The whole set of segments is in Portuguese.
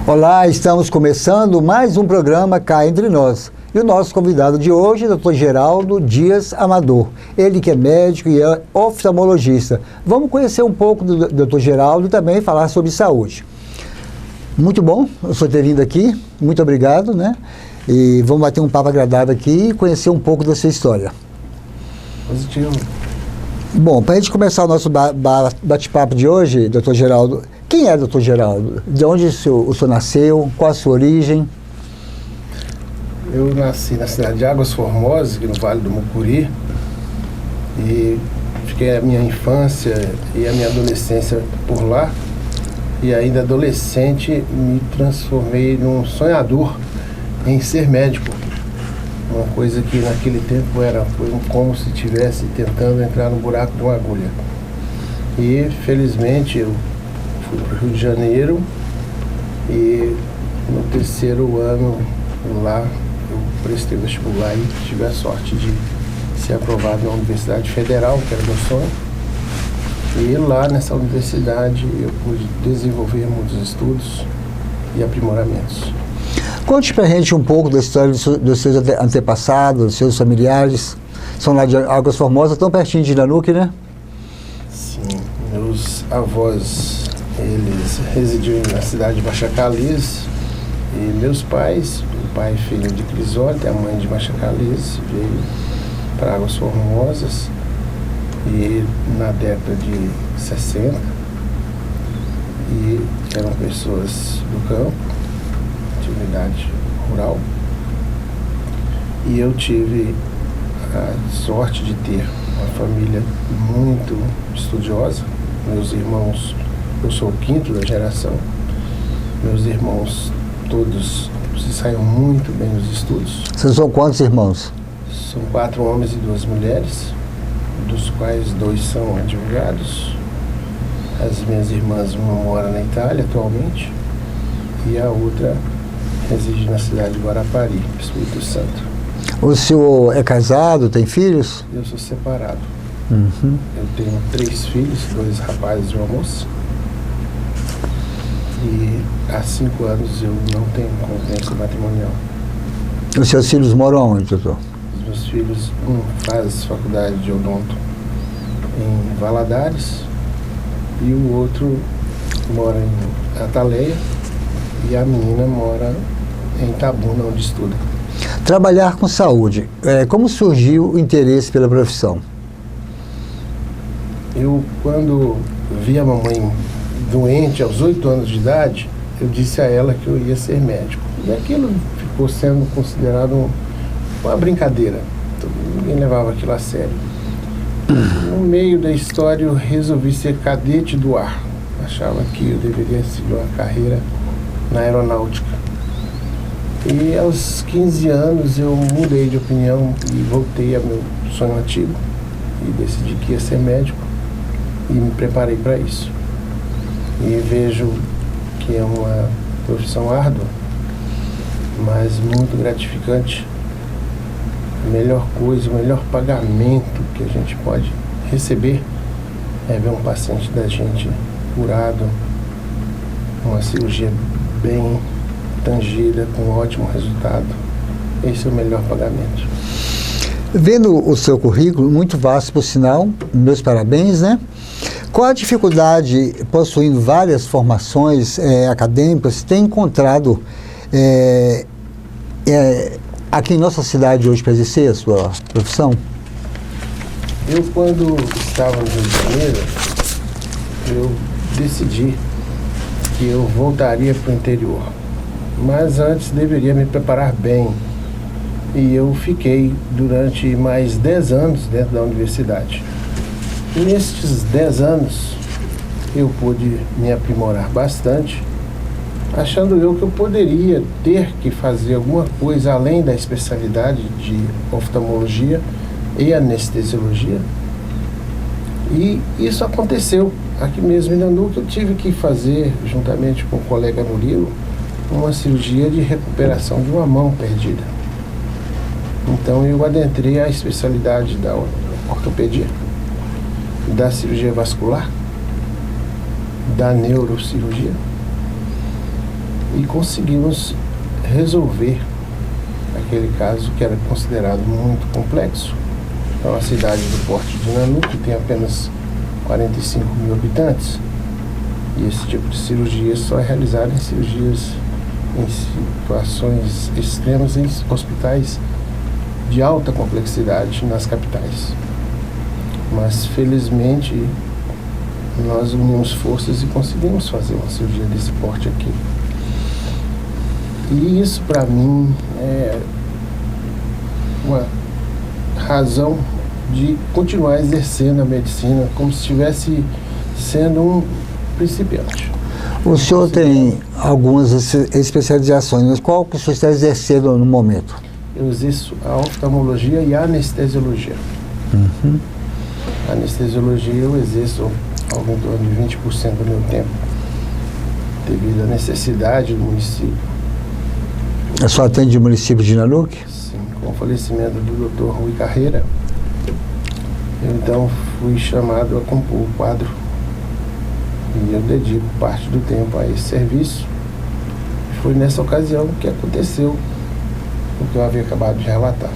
Olá, estamos começando mais um programa Cá Entre Nós. E o nosso convidado de hoje é o Dr. Geraldo Dias Amador. Ele que é médico e é oftalmologista. Vamos conhecer um pouco do Dr. Geraldo e também falar sobre saúde. Muito bom o senhor ter vindo aqui, muito obrigado, né? E vamos bater um papo agradável aqui e conhecer um pouco da sua história. Positivo. Bom, para a gente começar o nosso bate-papo de hoje, Dr. Geraldo, quem é Dr. Geraldo? De onde o senhor nasceu? Qual a sua origem? Eu nasci na cidade de Águas Formosas, aqui no Vale do Mucuri, e fiquei a minha infância e a minha adolescência por lá. E ainda adolescente me transformei num sonhador em ser médico. Uma coisa que naquele tempo foi como se estivesse tentando entrar no buraco de uma agulha. E felizmente eu fui para o Rio de Janeiro e no terceiro ano lá eu prestei vestibular e tive a sorte de ser aprovado na Universidade Federal, que era meu sonho. E lá nessa universidade eu pude desenvolver muitos estudos e aprimoramentos. Conte pra gente um pouco da história dos seus antepassados, dos seus familiares. São lá de Águas Formosas, tão pertinho de Nanuque, né? Sim, meus avós, eles residiam na cidade de Machacalês. E meus pais, o pai e filho de Crisóstomo, a mãe de Machacalês, veio para Águas Formosas. E na década de 60, e eram pessoas do campo, atividade rural, e eu tive a sorte de ter uma família muito estudiosa. Meus irmãos, eu sou o quinto da geração, meus irmãos todos se saíram muito bem nos estudos. Vocês são quantos irmãos? São 4 homens e 2 mulheres, dos quais 2 são advogados. As minhas irmãs, uma mora na Itália atualmente e a outra reside na cidade de Guarapari, Espírito Santo. O senhor é casado, tem filhos? Eu sou separado. Uhum. Eu tenho 3 filhos, 2 rapazes e uma moça. E há 5 anos eu não tenho convivência matrimonial. Os seus filhos moram onde, doutor? Os meus filhos, um faz faculdade de odonto em Valadares e o outro mora em Ataleia e a menina mora em Itabuna, onde estuda. Trabalhar com saúde, como surgiu o interesse pela profissão? Eu, quando vi a mamãe doente aos 8 anos de idade, eu disse a ela que eu ia ser médico. E aquilo ficou sendo considerado uma brincadeira. Ninguém levava aquilo a sério. No meio da história eu resolvi ser cadete do ar. Achava que eu deveria seguir uma carreira na aeronáutica. E aos 15 anos eu mudei de opinião e voltei ao meu sonho antigo e decidi que ia ser médico e me preparei para isso. E vejo que é uma profissão árdua, mas muito gratificante. A melhor coisa, o melhor pagamento que a gente pode receber é ver um paciente da gente curado, uma cirurgia bem tangida, com um ótimo resultado. Esse é o melhor pagamento. Vendo o seu currículo, muito vasto por sinal, meus parabéns, né? Qual a dificuldade, possuindo várias formações acadêmicas, tem encontrado aqui em nossa cidade hoje para exercer a sua profissão? Eu, quando estava no Rio de Janeiro, eu decidi que eu voltaria para o interior. Mas antes deveria me preparar bem. E eu fiquei durante mais 10 anos dentro da universidade. E nestes 10 anos eu pude me aprimorar bastante, achando eu que eu poderia ter que fazer alguma coisa além da especialidade de oftalmologia e anestesiologia. E isso aconteceu. Aqui mesmo em Nanuque eu tive que fazer, juntamente com o colega Murilo, uma cirurgia de recuperação de uma mão perdida. Então eu adentrei a especialidade da ortopedia, da cirurgia vascular, da neurocirurgia e conseguimos resolver aquele caso que era considerado muito complexo. É uma cidade do porte de Nanuque, que tem apenas 45 mil habitantes, e esse tipo de cirurgia só é realizada em cirurgias em situações extremas em hospitais de alta complexidade nas capitais. Mas felizmente nós unimos forças e conseguimos fazer uma cirurgia desse porte aqui. E isso para mim é uma razão de continuar exercendo a medicina como se estivesse sendo um principiante. O senhor tem algumas especializações, mas qual que o senhor está exercendo no momento? Eu exerço a oftalmologia e a anestesiologia. A anestesiologia eu exerço algo em torno de 20% do meu tempo, devido à necessidade do município. A senhora atende o município de Nanuque? Sim, com o falecimento do Dr. Rui Carreira, eu então fui chamado a compor o quadro e eu dedico parte do tempo a esse serviço. Foi nessa ocasião que aconteceu o que eu havia acabado de relatar.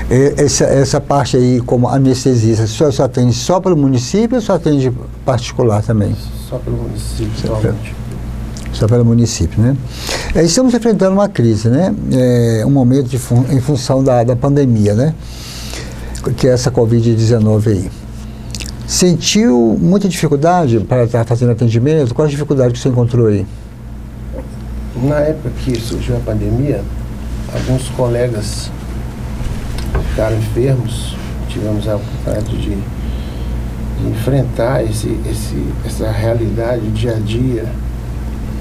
Essa parte aí, como anestesista, o senhor só atende só pelo município ou só atende particular também? Só pelo município, atualmente. Só pelo município, né? Estamos enfrentando uma crise, né? Um momento em função da pandemia, né? Que é essa Covid-19 aí. Sentiu muita dificuldade para estar fazendo atendimento? Qual a dificuldade que você encontrou aí? Na época que surgiu a pandemia, alguns colegas ficaram enfermos, tivemos a oportunidade de enfrentar essa realidade dia a dia,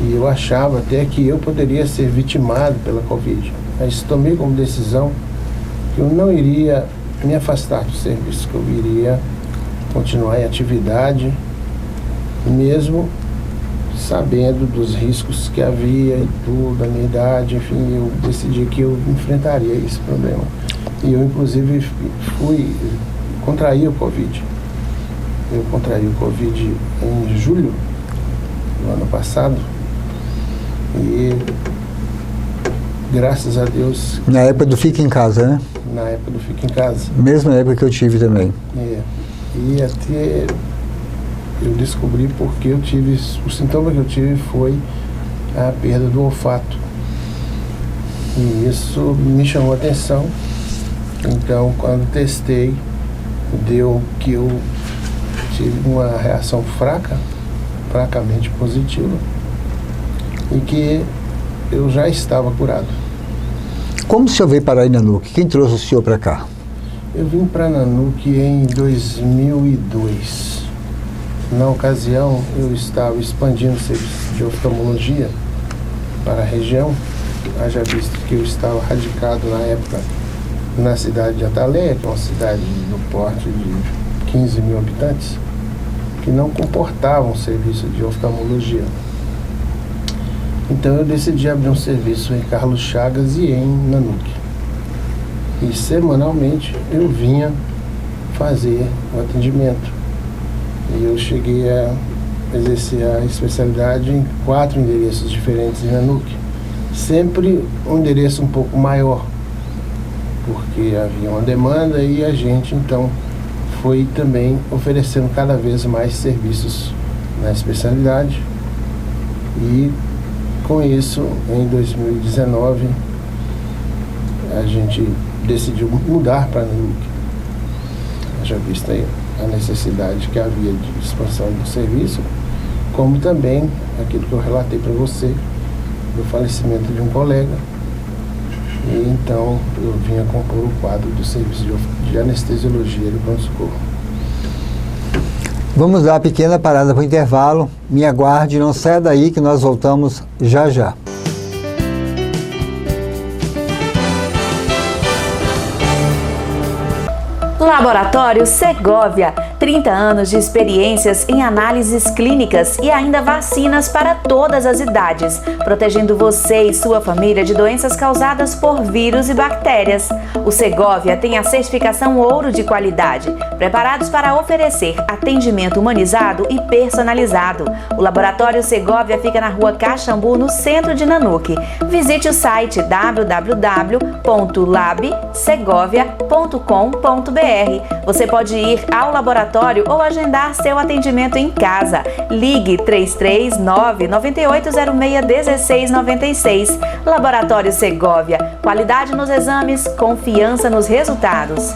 e eu achava até que eu poderia ser vitimado pela Covid, mas tomei como decisão que eu não iria me afastar do serviço, que eu iria continuar em atividade, mesmo sabendo dos riscos que havia e tudo, da minha idade, enfim, eu decidi que eu enfrentaria esse problema. E eu, inclusive, contraí o Covid. Eu contraí o Covid em julho do ano passado e, graças a Deus... Na época do Fica em Casa, né? Na época do Fica em Casa. Mesma época que eu tive também. E até eu descobri porque eu tive, o sintoma que eu tive foi a perda do olfato. E isso me chamou a atenção. Então, quando testei, deu que eu tive uma reação fracamente positiva, e que eu já estava curado. Como o senhor veio parar em Nanuque? Quem trouxe o senhor para cá? Eu vim para Nanuque em 2002. Na ocasião, eu estava expandindo o serviço de oftalmologia para a região, haja visto que eu estava radicado na época na cidade de Ataleia, que é uma cidade do porte de 15 mil habitantes, que não comportava um serviço de oftalmologia. Então eu decidi abrir um serviço em Carlos Chagas e em Nanuque. E semanalmente eu vinha fazer o atendimento. E eu cheguei a exercer a especialidade em 4 endereços diferentes em Nanuque. Sempre um endereço um pouco maior, porque havia uma demanda e a gente então foi também oferecendo cada vez mais serviços na especialidade. E com isso, em 2019, a gente decidiu mudar para Nanuque. Já visto aí a necessidade que havia de expansão do serviço, como também aquilo que eu relatei para você, do falecimento de um colega. E então eu vinha compor o quadro do serviço de anestesiologia do pronto-socorro. Vamos dar uma pequena parada para o intervalo. Me aguarde, não saia daí que nós voltamos já já. Laboratório Segovia, 30 anos de experiências em análises clínicas e ainda vacinas para todas as idades, protegendo você e sua família de doenças causadas por vírus e bactérias. O Segovia tem a certificação ouro de qualidade, preparados para oferecer atendimento humanizado e personalizado. O Laboratório Segovia fica na Rua Caxambu, no centro de Nanuque. Visite o site www.labsegovia.com.br. Você pode ir ao laboratório ou agendar seu atendimento em casa. Ligue 339-9806-1696. Laboratório Segovia. Qualidade nos exames, confiança nos resultados.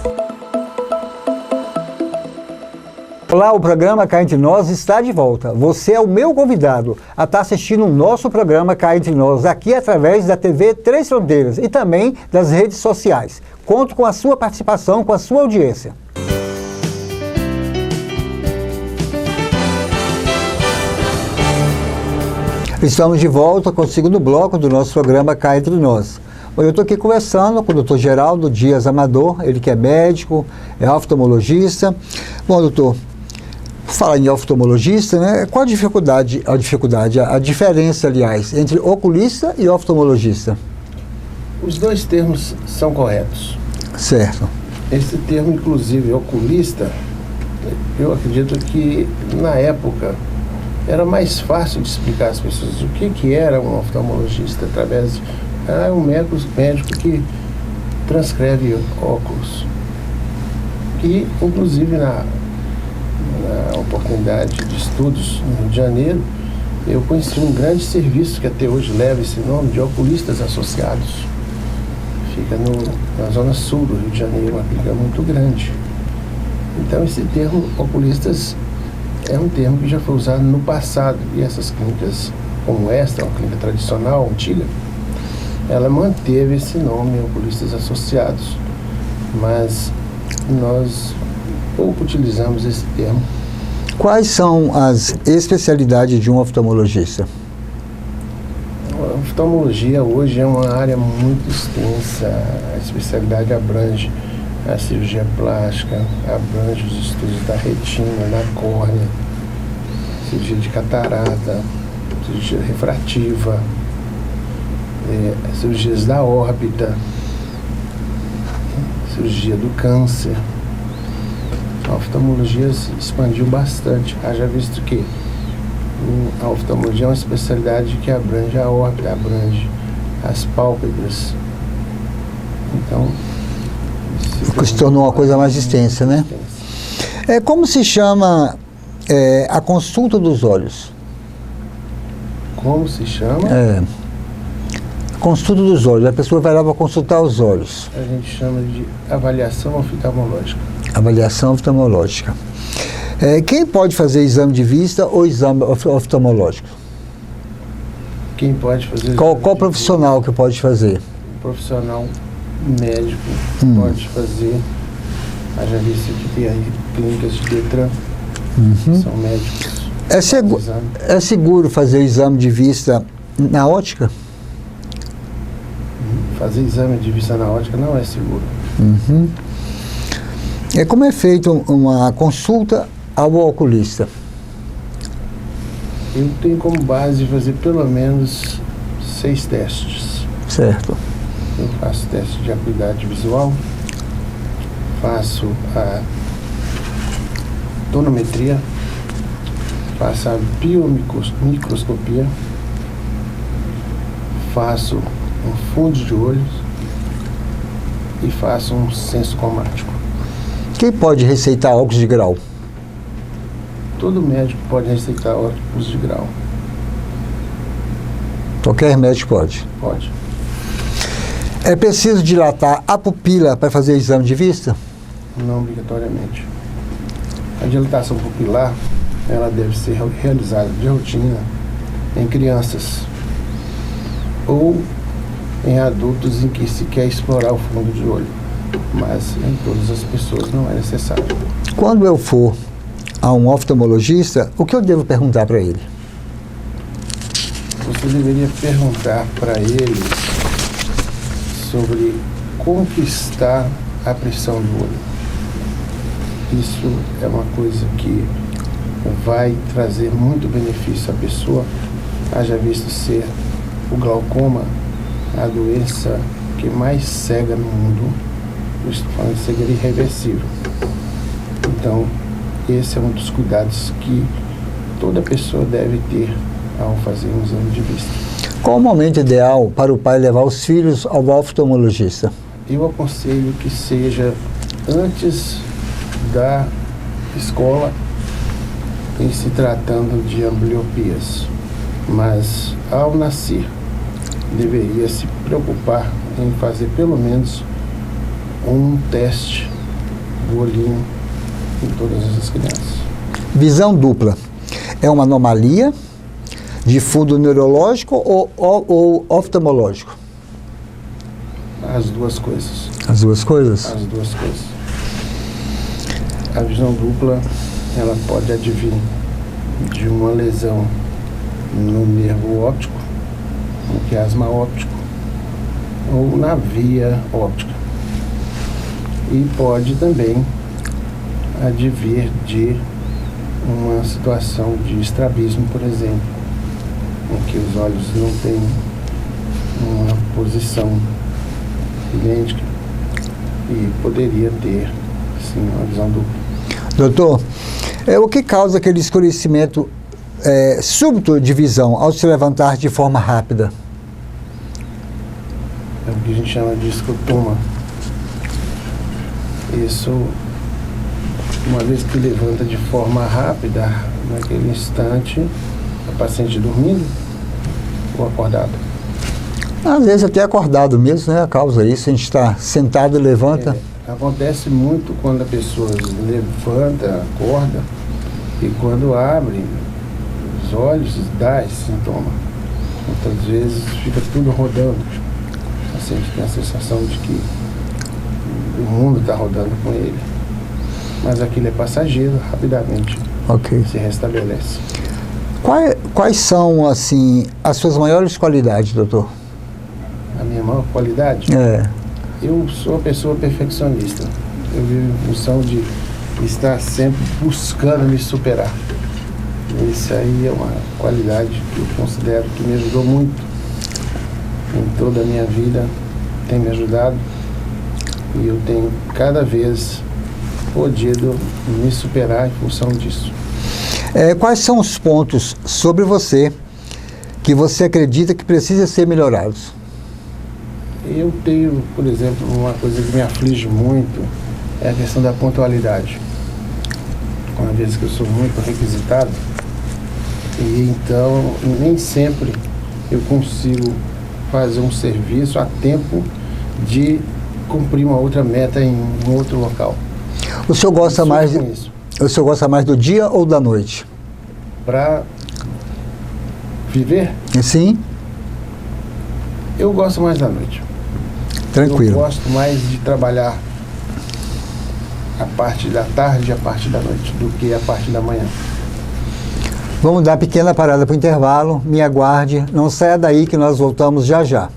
Olá, o programa Cá Entre Nós está de volta. Você é o meu convidado a estar assistindo o nosso programa Cá Entre Nós, aqui através da TV Três Fronteiras e também das redes sociais. Conto com a sua participação, com a sua audiência. Estamos de volta com o segundo bloco do nosso programa Cá Entre Nós. Eu estou aqui conversando com o Dr. Geraldo Dias Amador, ele que é médico, é oftalmologista. Bom, doutor, falar em oftalmologista, né? Qual a diferença, aliás, entre oculista e oftalmologista? Os dois termos são corretos. Certo. Esse termo, inclusive, oculista, eu acredito que, na época, era mais fácil de explicar às pessoas o que era um oftalmologista, através de um médico que transcreve óculos. E, inclusive, na oportunidade de estudos no Rio de Janeiro, eu conheci um grande serviço que até hoje leva esse nome, de oculistas associados. Fica na zona sul do Rio de Janeiro, uma clínica muito grande. Então, esse termo oculistas é um termo que já foi usado no passado, e essas clínicas, como esta, uma clínica tradicional, antiga, ela manteve esse nome, oculistas associados, mas nós pouco utilizamos esse termo. Quais são as especialidades de um oftalmologista? A oftalmologia hoje é uma área muito extensa. A especialidade abrange a cirurgia plástica, abrange os estudos da retina, da córnea, cirurgia de catarata, cirurgia refrativa, cirurgias da órbita, cirurgia do câncer. A oftalmologia se expandiu bastante, haja visto que a oftalmologia é uma especialidade que abrange a órbita, abrange as pálpebras. Então, se tornou uma coisa mais extensa, né? Como se chama a consulta dos olhos? Como se chama? Consulta dos olhos. A pessoa vai lá para consultar os olhos. A gente chama de avaliação oftalmológica. Avaliação oftalmológica. Quem pode fazer exame de vista ou exame oftalmológico? Quem pode fazer? Qual profissional que pode fazer? O profissional médico pode fazer. Haja visto que tem aí clínicas de Detran, são médicos. É seguro fazer exame de vista na ótica? Fazer exame de vista na ótica não é seguro. Como é feita uma consulta ao oculista? Eu tenho como base fazer pelo menos 6 testes. Certo. Eu faço teste de acuidade visual, faço a tonometria, faço a biomicroscopia, faço um fundo de olhos e faço um senso cromático. Quem pode receitar óculos de grau? Todo médico pode receitar óculos de grau. Qualquer médico pode? Pode. É preciso dilatar a pupila para fazer exame de vista? Não obrigatoriamente. A dilatação pupilar, ela deve ser realizada de rotina em crianças ou em adultos em que se quer explorar o fundo de olho, mas em todas as pessoas não é necessário. Quando eu for a um oftalmologista, o que eu devo perguntar para ele? Você deveria perguntar para ele sobre como que está a pressão do olho. Isso é uma coisa que vai trazer muito benefício à pessoa, haja visto ser o glaucoma a doença que mais cega no mundo. Eu estou falando de cegueira irreversível. Então, esse é um dos cuidados que toda pessoa deve ter ao fazer um exame de vista. Qual o momento ideal para o pai levar os filhos ao oftalmologista? Eu aconselho que seja antes da escola, em se tratando de ambliopias, mas ao nascer deveria se preocupar em fazer pelo menos um teste do olhinho em todas as crianças. Visão dupla é uma anomalia de fundo neurológico ou oftalmológico? As duas coisas. As duas coisas? As duas coisas. A visão dupla, ela pode advir de uma lesão no nervo óptico, no quiasma óptico, ou na via óptica. E pode também advir de uma situação de estrabismo, por exemplo, em que os olhos não têm uma posição idêntica e poderia ter, sim, uma visão dupla. Doutor, o que causa aquele escurecimento súbito de visão ao se levantar de forma rápida? É o que a gente chama de escotoma. Isso, uma vez que levanta de forma rápida, naquele instante, a paciente dormindo ou acordada? Às vezes até acordado mesmo, né? A causa isso, a gente está sentado e levanta. Acontece muito quando a pessoa levanta, acorda, e quando abre os olhos dá esse sintoma. Muitas vezes fica tudo rodando. O paciente tem a sensação de que o mundo está rodando com ele. Mas aquilo é passageiro, rapidamente se restabelece. Quais são, assim, as suas maiores qualidades, doutor? A minha maior qualidade? Eu sou uma pessoa perfeccionista. Eu vivo em função de estar sempre buscando me superar. Isso aí é uma qualidade que eu considero que me ajudou muito em toda a minha vida, tem me ajudado, e eu tenho cada vez podido me superar em função disso. Quais são os pontos sobre você que você acredita que precisam ser melhorados? Eu tenho, por exemplo, uma coisa que me aflige muito, é a questão da pontualidade. Uma vez que eu sou muito requisitado, e então nem sempre eu consigo fazer um serviço a tempo de cumprir uma outra meta em um outro local. O senhor gosta mais do dia ou da noite? Para viver? Sim. Eu gosto mais da noite. Tranquilo. Eu gosto mais de trabalhar a parte da tarde e a parte da noite do que a parte da manhã. Vamos dar pequena parada para o intervalo. Me aguarde, não saia daí que nós voltamos já já.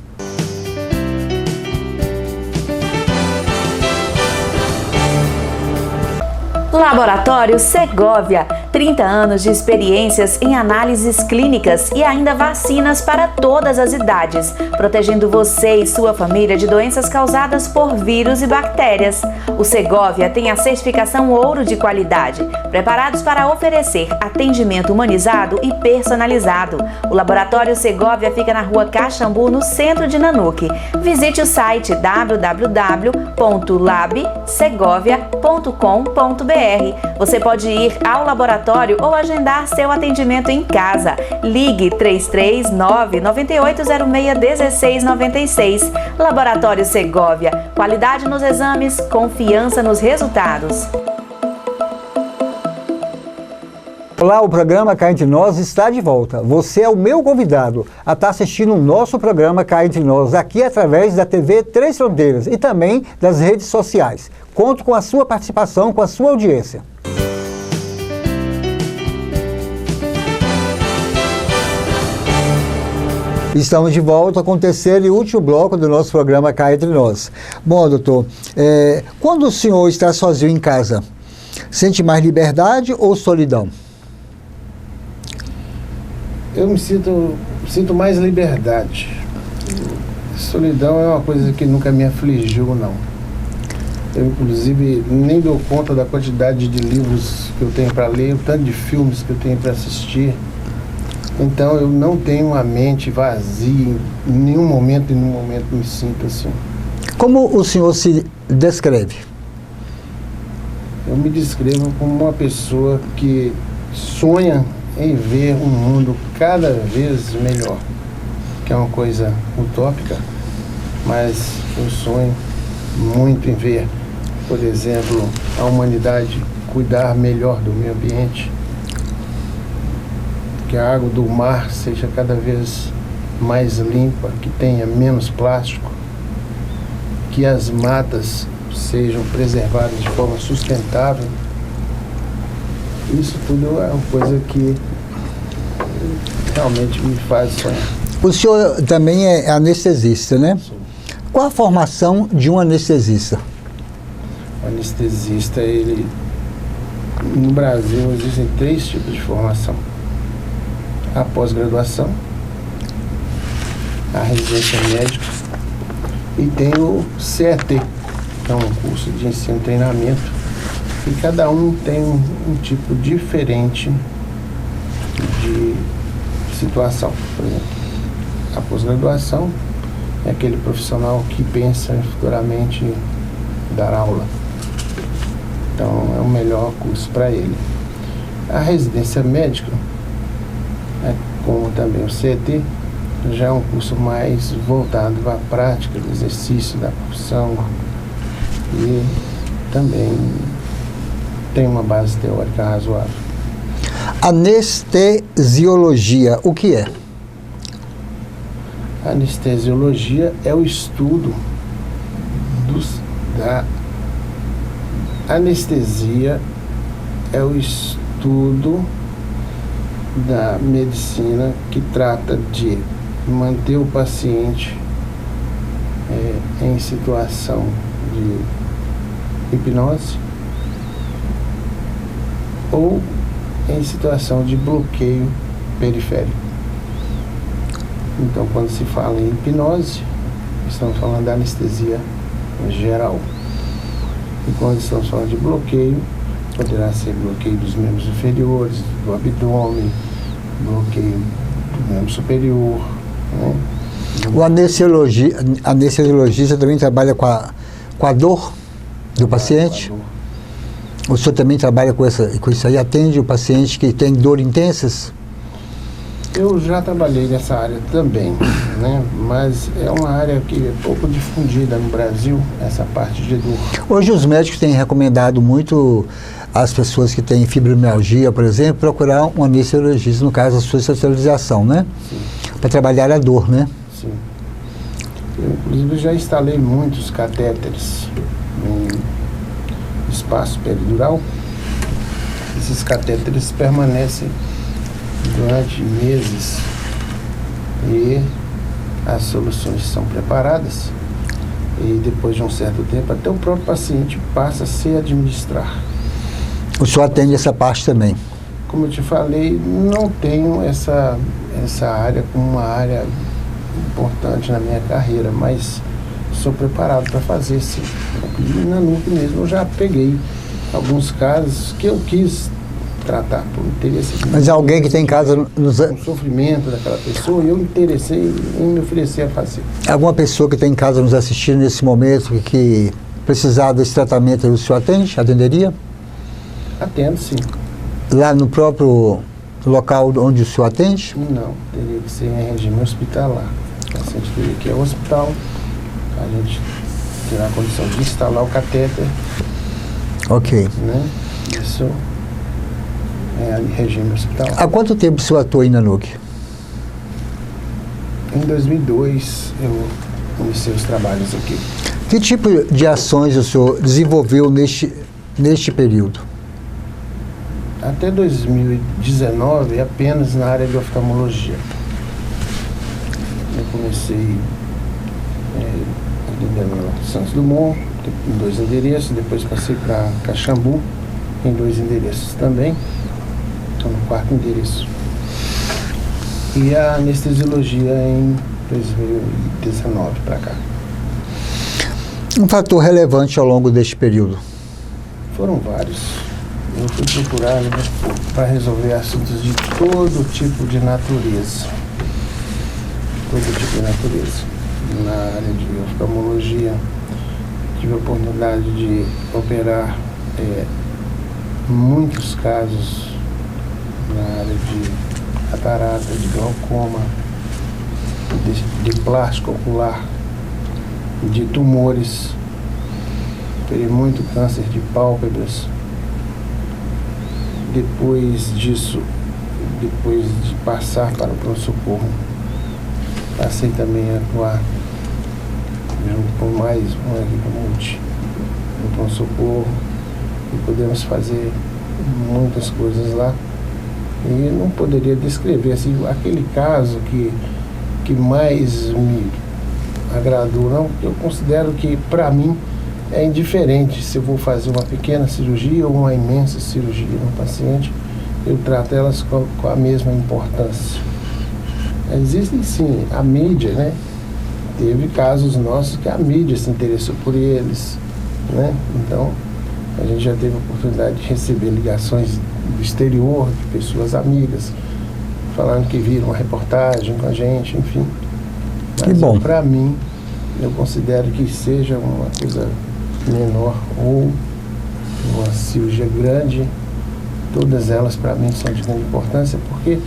Laboratório Segovia, 30 anos de experiências em análises clínicas e ainda vacinas para todas as idades, protegendo você e sua família de doenças causadas por vírus e bactérias. O Segovia tem a certificação ouro de qualidade, preparados para oferecer atendimento humanizado e personalizado. O Laboratório Segovia fica na Rua Caxambu, no centro de Nanuque. Visite o site www.labsegovia.com.br. Você pode ir ao laboratório ou agendar seu atendimento em casa. Ligue 339-9806-1696. Laboratório Segovia. Qualidade nos exames, confiança nos resultados. Olá, o programa Cá Entre Nós está de volta. Você é o meu convidado a estar assistindo o nosso programa Cá Entre Nós, aqui através da TV Três Fronteiras e também das redes sociais. Conto com a sua participação, com a sua audiência. Estamos de volta com o terceiro e último bloco do nosso programa Cá Entre Nós. Bom, doutor, quando o senhor está sozinho em casa, Sente mais liberdade ou solidão? Eu me sinto mais liberdade. Solidão é uma coisa que nunca me afligiu, não. Eu, inclusive, nem dou conta da quantidade de livros que eu tenho para ler, o tanto de filmes que eu tenho para assistir. Então, eu não tenho uma mente vazia, em nenhum momento me sinto assim. Como o senhor se descreve? Eu me descrevo como uma pessoa que sonha em ver um mundo cada vez melhor, que é uma coisa utópica, mas eu sonho muito em ver, por exemplo, a humanidade cuidar melhor do meio ambiente, que a água do mar seja cada vez mais limpa, que tenha menos plástico, que as matas sejam preservadas de forma sustentável. Isso tudo é uma coisa que realmente me faz sonhar. O senhor também é anestesista, né? Sim. Qual a formação de um anestesista? O anestesista, no Brasil existem 3 tipos de formação: a pós-graduação, a residência médica e tem o CET, que é um curso de ensino e treinamento, e cada um tem um tipo diferente de situação. Por exemplo, a pós-graduação é aquele profissional que pensa futuramente em dar aula. Então é o melhor curso para ele. A residência médica, como também o CET, já é um curso mais voltado à prática do exercício da profissão e também tem uma base teórica razoável. Anestesiologia, o que é? A anestesiologia é o estudo da anestesia, é o estudo da medicina que trata de manter o paciente em situação de hipnose ou em situação de bloqueio periférico. Então, quando se fala em hipnose, estamos falando da anestesia geral. E quando estamos falando de bloqueio, poderá ser bloqueio dos membros inferiores, do abdômen, bloqueio do membro superior, né? O anestesiologista também trabalha com a dor do paciente? O senhor também trabalha com isso aí? Atende o paciente que tem dor intensas? Eu já trabalhei nessa área também, né? Mas é uma área que é pouco difundida no Brasil, essa parte de dor. Hoje os médicos têm recomendado muito às pessoas que têm fibromialgia, por exemplo, procurar um anestesiologista, no caso, a sua especialização, né? Para trabalhar a dor, né? Sim. Eu, inclusive, já instalei muitos catéteres em espaço peridural. Esses catéteres permanecem durante meses e as soluções são preparadas e depois de um certo tempo até o próprio paciente passa a se administrar. O senhor atende essa parte também? Como eu te falei, não tenho essa área como uma área importante na minha carreira, mas sou preparado para fazer, sim. E na NUC mesmo eu já peguei alguns casos que eu quis tratar por interesse. Mas alguém que tem em casa... O sofrimento daquela pessoa, eu interessei em me oferecer a fazer. Alguma pessoa que tem em casa nos assistindo nesse momento que precisar desse tratamento, o senhor atenderia? Atendo, sim. Lá no próprio local onde o senhor atende? Não, teria que ser em regime hospitalar. O paciente teria que ir ao hospital, a gente terá a condição de instalar o catéter. Ok. Né? Isso é regime hospitalar. Há quanto tempo o senhor atua aí na NUC? Em 2002 eu iniciei os trabalhos aqui. Que tipo de ações o senhor desenvolveu neste período? Até 2019, apenas na área de oftalmologia. Eu comecei atendendo Santos Dumont, em 2 endereços, depois passei para Caxambu, em 2 endereços também. Estou no 4º endereço. E a anestesiologia em 2019 para cá. Um fator relevante ao longo deste período? Foram vários. Eu fui procurado para resolver assuntos de todo tipo de natureza. Todo tipo de natureza. Na área de oftalmologia, tive a oportunidade de operar muitos casos na área de catarata, de glaucoma, de plástico ocular, de tumores, operei muito câncer de pálpebras. Depois disso, depois de passar para o pronto-socorro, passei também a atuar junto com mais uma equipe multi no pronto-socorro e podemos fazer muitas coisas lá. E não poderia descrever assim, aquele caso que mais me agradou, não. Eu considero que, para mim, é indiferente se eu vou fazer uma pequena cirurgia ou uma imensa cirurgia no paciente, eu trato elas com a mesma importância. Existem sim, a mídia, né? Teve casos nossos que a mídia se interessou por eles, né? Então, a gente já teve a oportunidade de receber ligações do exterior, de pessoas amigas, falando que viram uma reportagem com a gente, enfim. Que bom. Para mim, eu considero que seja uma coisa menor ou uma cirurgia grande, todas elas para mim são de grande importância, porque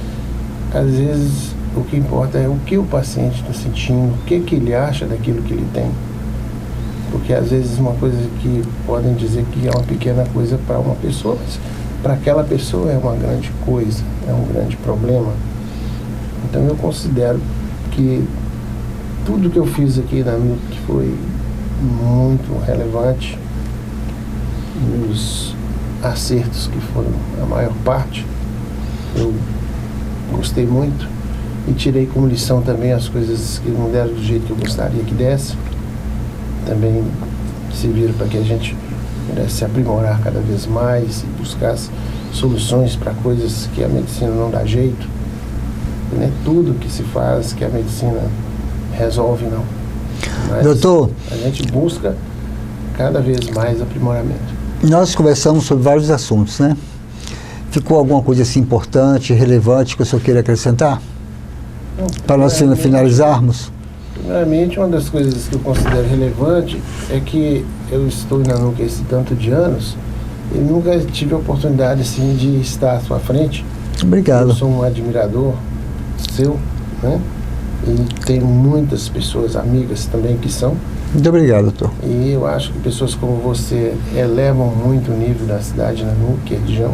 às vezes o que importa é o que o paciente está sentindo, o que ele acha daquilo que ele tem. Porque às vezes uma coisa que podem dizer que é uma pequena coisa para uma pessoa, mas para aquela pessoa é uma grande coisa, é um grande problema. Então eu considero que tudo que eu fiz aqui na NUC foi muito relevante. Os acertos, que foram a maior parte, eu gostei muito e tirei como lição também as coisas que não deram do jeito que eu gostaria que desse. Também serviram para que a gente pudesse se aprimorar cada vez mais e buscasse soluções para coisas que a medicina não dá jeito. Não é tudo que se faz que a medicina resolve, não. Mas Doutor, a gente busca cada vez mais aprimoramento. nós conversamos sobre vários assuntos, né? Ficou alguma coisa assim importante, relevante que o senhor queira acrescentar? Então, Para nós finalizarmos? Primeiramente, uma das coisas que eu considero relevante é que eu estou na NUC esse tanto de anos e nunca tive a oportunidade assim, de estar à sua frente. Obrigado. Eu sou um admirador seu, né? E tenho muitas pessoas amigas também que são. Muito obrigado, doutor. E eu acho que pessoas como você elevam muito o nível da cidade na NUC, região.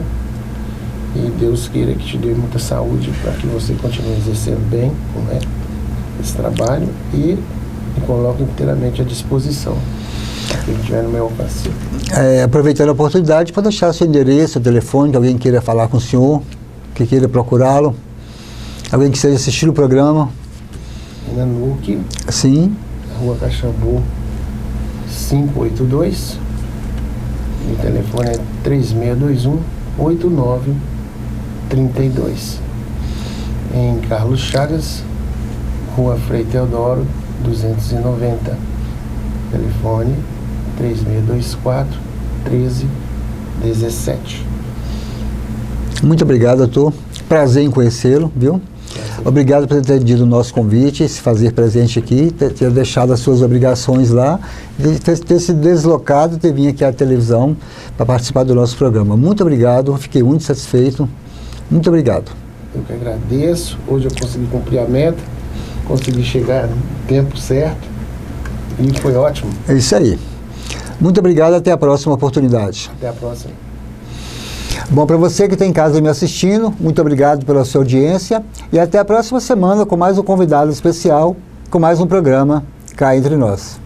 E Deus queira que te dê muita saúde para que você continue exercendo bem, né, esse trabalho e me coloco inteiramente à disposição para quem estiver no meu alcance. Aproveitando a oportunidade para deixar seu endereço, seu telefone, que alguém queira falar com o senhor, que queira procurá-lo, alguém que esteja assistindo o programa. Na NUC, Sim. Rua Caxambu 582, o telefone é 3621-8932. Em Carlos Chagas, Rua Frei Teodoro 290, telefone 3624-1317. Muito obrigado, doutor. Prazer em conhecê-lo, viu? Obrigado por ter atendido o nosso convite, se fazer presente aqui, ter deixado as suas obrigações lá, ter se deslocado e ter vindo aqui à televisão para participar do nosso programa. Muito obrigado, fiquei muito satisfeito. Muito obrigado. Eu que agradeço. Hoje eu consegui cumprir a meta, consegui chegar no tempo certo e foi ótimo. É isso aí. Muito obrigado, até a próxima oportunidade. Até a próxima. Bom, para você que está em casa me assistindo, muito obrigado pela sua audiência e até a próxima semana com mais um convidado especial, com mais um programa Cá Entre Nós.